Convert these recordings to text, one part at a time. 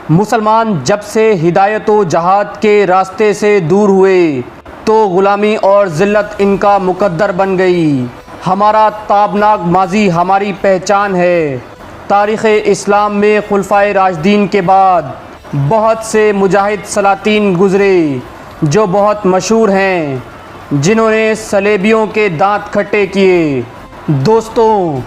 مسلمان جب سے ہدایت و جہاد کے راستے سے دور ہوئے تو غلامی اور ذلت ان کا مقدر بن گئی۔ ہمارا تابناک ماضی ہماری پہچان ہے۔ تاریخ اسلام میں خلفائے راشدین کے بعد بہت سے مجاہد سلاطین گزرے جو بہت مشہور ہیں، جنہوں نے صلیبیوں کے دانت کھٹے کیے۔ دوستوں،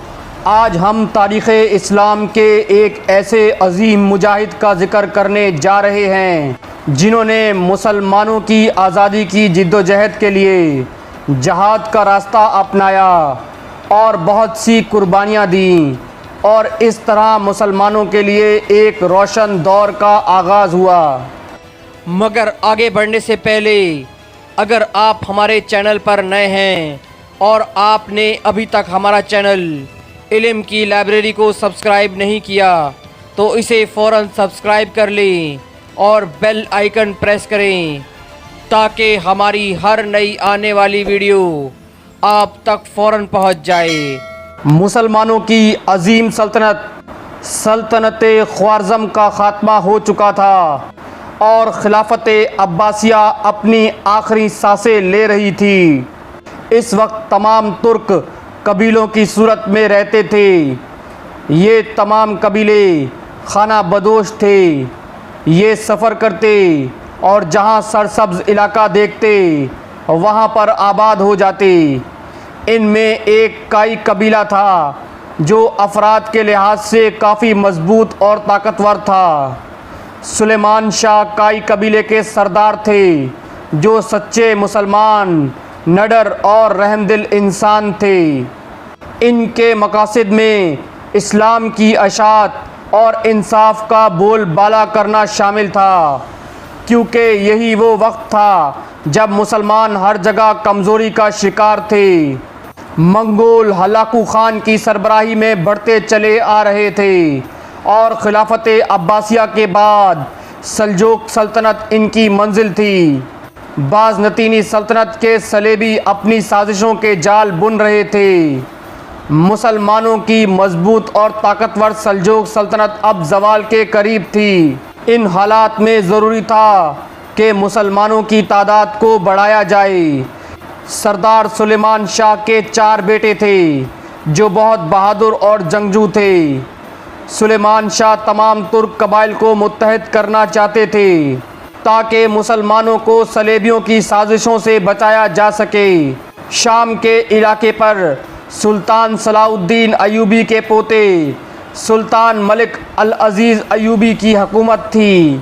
آج ہم تاریخ اسلام کے ایک ایسے عظیم مجاہد کا ذکر کرنے جا رہے ہیں جنہوں نے مسلمانوں کی آزادی کی جدوجہد کے لیے جہاد کا راستہ اپنایا اور بہت سی قربانیاں دیں، اور اس طرح مسلمانوں کے لیے ایک روشن دور کا آغاز ہوا۔ مگر آگے بڑھنے سے پہلے اگر آپ ہمارے چینل پر نئے ہیں اور آپ نے ابھی تک ہمارا چینل علم کی لائبریری کو سبسکرائب نہیں کیا تو اسے فوراً سبسکرائب کر لیں اور بیل آئیکن پریس کریں تاکہ ہماری ہر نئی آنے والی ویڈیو آپ تک فوراً پہنچ جائے۔ مسلمانوں کی عظیم سلطنت خوارزم کا خاتمہ ہو چکا تھا اور خلافت عباسیہ اپنی آخری سانسیں لے رہی تھی۔ اس وقت تمام ترک قبیلوں کی صورت میں رہتے تھے۔ یہ تمام قبیلے خانہ بدوش تھے۔ یہ سفر کرتے اور جہاں سرسبز علاقہ دیکھتے وہاں پر آباد ہو جاتے۔ ان میں ایک کائی قبیلہ تھا جو افراد کے لحاظ سے کافی مضبوط اور طاقتور تھا۔ سلیمان شاہ کائی قبیلے کے سردار تھے جو سچے مسلمان، نڈر اور رحم دل انسان تھے۔ ان کے مقاصد میں اسلام کی اشاعت اور انصاف کا بول بالا کرنا شامل تھا، کیونکہ یہی وہ وقت تھا جب مسلمان ہر جگہ کمزوری کا شکار تھے۔ منگول ہلاکو خان کی سربراہی میں بڑھتے چلے آ رہے تھے اور خلافت عباسیہ کے بعد سلجوق سلطنت ان کی منزل تھی۔ بازنطینی سلطنت کے صلیبی اپنی سازشوں کے جال بن رہے تھے۔ مسلمانوں کی مضبوط اور طاقتور سلجوق سلطنت اب زوال کے قریب تھی۔ ان حالات میں ضروری تھا کہ مسلمانوں کی تعداد کو بڑھایا جائے۔ سردار سلیمان شاہ کے 4 بیٹے تھے جو بہت بہادر اور جنگجو تھے۔ سلیمان شاہ تمام ترک قبائل کو متحد کرنا چاہتے تھے تاکہ مسلمانوں کو صلیبیوں کی سازشوں سے بچایا جا سکے۔ شام کے علاقے پر سلطان صلاح الدین ایوبی کے پوتے سلطان ملک العزیز ایوبی کی حکومت تھی،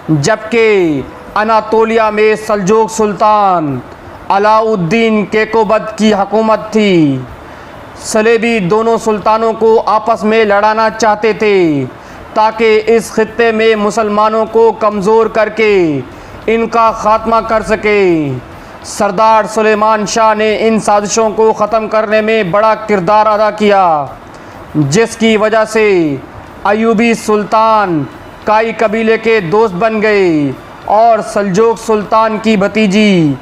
جبکہ اناطولیہ میں سلجوق سلطان علاء الدین کیکوبد کی حکومت تھی۔ صلیبی دونوں سلطانوں کو آپس میں لڑانا چاہتے تھے تاکہ اس خطے میں مسلمانوں کو کمزور کر کے ان کا خاتمہ کر سکے۔ سردار سلیمان شاہ نے ان سازشوں کو ختم کرنے میں بڑا کردار ادا کیا، جس کی وجہ سے ایوبی سلطان کائی قبیلے کے دوست بن گئے اور سلجوق سلطان کی بھتیجی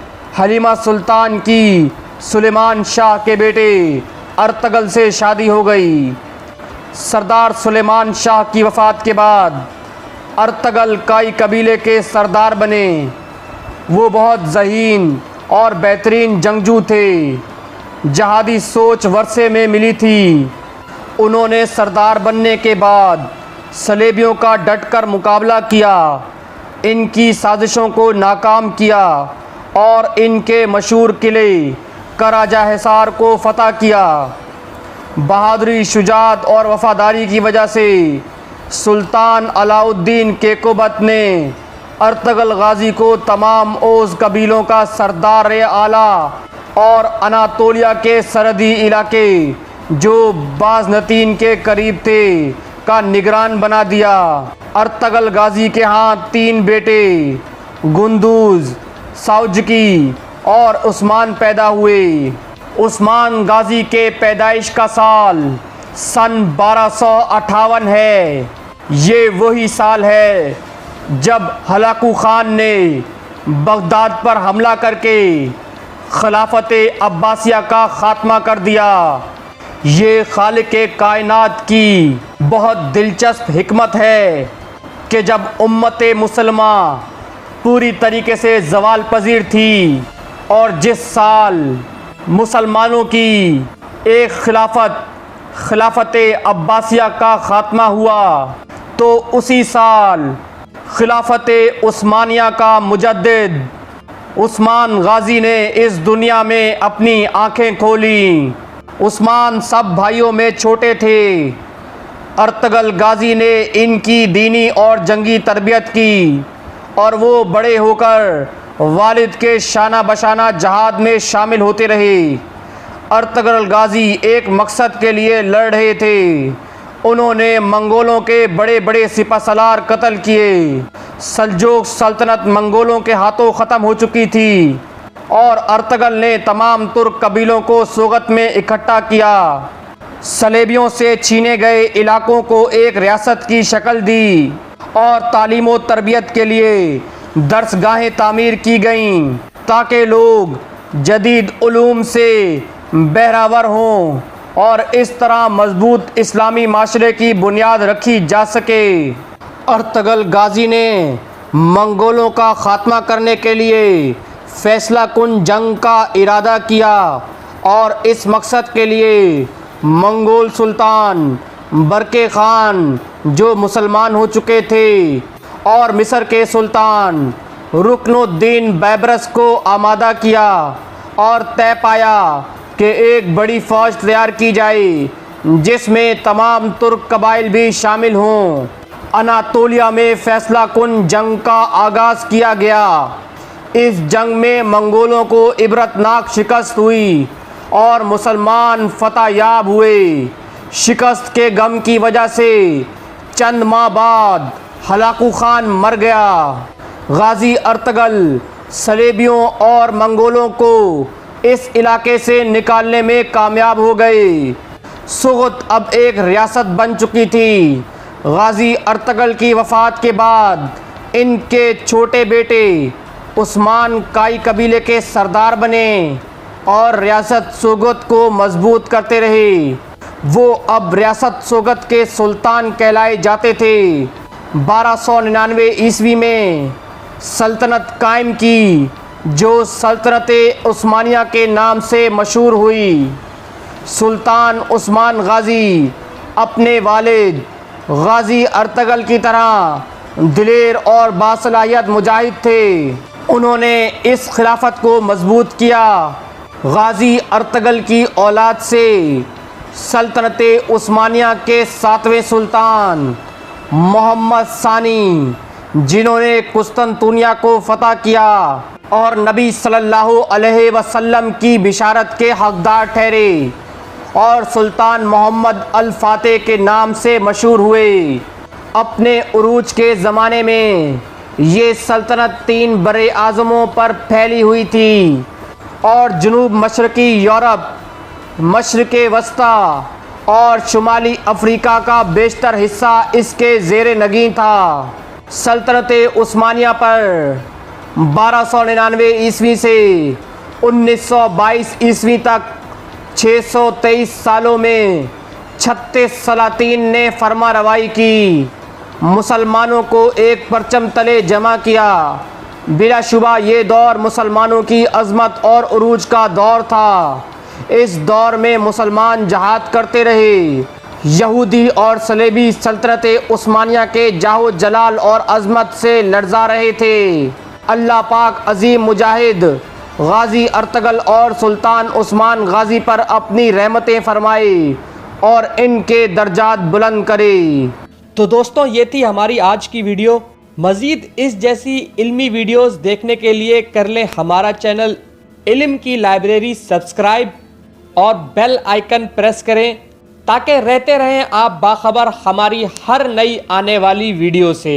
حلیمہ سلطان کی سلیمان شاہ کے بیٹے ارطغرل سے شادی ہو گئی۔ سردار سلیمان شاہ کی وفات کے بعد ارطغرل کائی قبیلے کے سردار بنے۔ وہ بہت ذہین اور بہترین جنگجو تھے۔ جہادی سوچ ورثے میں ملی تھی۔ انہوں نے سردار بننے کے بعد صلیبیوں کا ڈٹ کر مقابلہ کیا، ان کی سازشوں کو ناکام کیا اور ان کے مشہور قلعے کراجہ حصار کو فتح کیا۔ بہادری، شجاعت اور وفاداری کی وجہ سے سلطان علاء الدین کیکوبد نے ارطغرل غازی کو تمام اوس قبیلوں کا سردار اعلیٰ اور اناطولیہ کے سرحدی علاقے جو بازنطین کے قریب تھے کا نگران بنا دیا۔ ارطغرل غازی کے ہاں 3 بیٹے گندوز، ساوجکی اور عثمان پیدا ہوئے۔ عثمان غازی کے پیدائش کا سال سن 1258 ہے۔ یہ وہی سال ہے جب ہلاکو خان نے بغداد پر حملہ کر کے خلافت عباسیہ کا خاتمہ کر دیا۔ یہ خالق کائنات کی بہت دلچسپ حکمت ہے کہ جب امت مسلمہ پوری طریقے سے زوال پذیر تھی اور جس سال مسلمانوں کی ایک خلافت عباسیہ کا خاتمہ ہوا تو اسی سال خلافت عثمانیہ کا مجدد عثمان غازی نے اس دنیا میں اپنی آنکھیں کھولیں۔ عثمان سب بھائیوں میں چھوٹے تھے۔ ارطغرل غازی نے ان کی دینی اور جنگی تربیت کی اور وہ بڑے ہو کر والد کے شانہ بشانہ جہاد میں شامل ہوتے رہے۔ ارطغرل غازی ایک مقصد کے لیے لڑ رہے تھے۔ انہوں نے منگولوں کے بڑے بڑے سپہ سالار قتل کیے۔ سلجوق سلطنت منگولوں کے ہاتھوں ختم ہو چکی تھی اور ارطغرل نے تمام ترک قبیلوں کو سوغت میں اکٹھا کیا۔ صلیبیوں سے چھینے گئے علاقوں کو ایک ریاست کی شکل دی اور تعلیم و تربیت کے لیے درس گاہیں تعمیر کی گئیں تاکہ لوگ جدید علوم سے بہرہور ہوں اور اس طرح مضبوط اسلامی معاشرے کی بنیاد رکھی جا سکے۔ ارطغرل غازی نے منگولوں کا خاتمہ کرنے کے لیے فیصلہ کن جنگ کا ارادہ کیا اور اس مقصد کے لیے منگول سلطان برقے خان جو مسلمان ہو چکے تھے اور مصر کے سلطان رکن الدین بیبرس کو آمادہ کیا اور طے پایا کہ ایک بڑی فوج تیار کی جائے جس میں تمام ترک قبائل بھی شامل ہوں۔ اناطولیہ میں فیصلہ کن جنگ کا آغاز کیا گیا۔ اس جنگ میں منگولوں کو عبرتناک شکست ہوئی اور مسلمان فتح یاب ہوئے۔ شکست کے غم کی وجہ سے چند ماہ بعد ہلاکو خان مر گیا۔ غازی ارطغرل صلیبیوں اور منگولوں کو اس علاقے سے نکالنے میں کامیاب ہو گئے۔ سوغت اب ایک ریاست بن چکی تھی۔ غازی ارطغرل کی وفات کے بعد ان کے چھوٹے بیٹے عثمان کائی قبیلے کے سردار بنے اور ریاست سوغت کو مضبوط کرتے رہے۔ وہ اب ریاست سوغت کے سلطان کہلائے جاتے تھے۔ 1299 عیسوی میں سلطنت قائم کی جو سلطنت عثمانیہ کے نام سے مشہور ہوئی۔ سلطان عثمان غازی اپنے والد غازی ارطغرل کی طرح دلیر اور باصلاحیت مجاہد تھے۔ انہوں نے اس خلافت کو مضبوط کیا۔ غازی ارطغرل کی اولاد سے سلطنت عثمانیہ کے 7ویں سلطان محمد ثانی جنہوں نے قسطنطنیہ کو فتح کیا اور نبی صلی اللہ علیہ وسلم کی بشارت کے حقدار ٹھہرے اور سلطان محمد الفاتح کے نام سے مشہور ہوئے۔ اپنے عروج کے زمانے میں یہ سلطنت 3 بر اعظموں پر پھیلی ہوئی تھی اور جنوب مشرقی یورپ، مشرق وسطیٰ اور شمالی افریقہ کا بیشتر حصہ اس کے زیر نگین تھا۔ سلطنت عثمانیہ پر 1299 عیسوی سے 1922 عیسوی تک 623 سالوں میں 36 سلاطین نے فرما روائی کی، مسلمانوں کو ایک پرچم تلے جمع کیا۔ بلا شبہ یہ دور مسلمانوں کی عظمت اور عروج کا دور تھا۔ اس دور میں مسلمان جہاد کرتے رہے۔ یہودی اور صلیبی سلطنت عثمانیہ کے جاہ جلال اور عظمت سے لرزا رہے تھے۔ اللہ پاک عظیم مجاہد غازی ارطغرل اور سلطان عثمان غازی پر اپنی رحمتیں فرمائے اور ان کے درجات بلند کرے۔ تو دوستوں یہ تھی ہماری آج کی ویڈیو۔ مزید اس جیسی علمی ویڈیوز دیکھنے کے لیے کر لیں ہمارا چینل علم کی لائبریری سبسکرائب اور بیل آئیکن پریس کریں تاکہ رہتے رہیں آپ باخبر ہماری ہر نئی آنے والی ویڈیو سے۔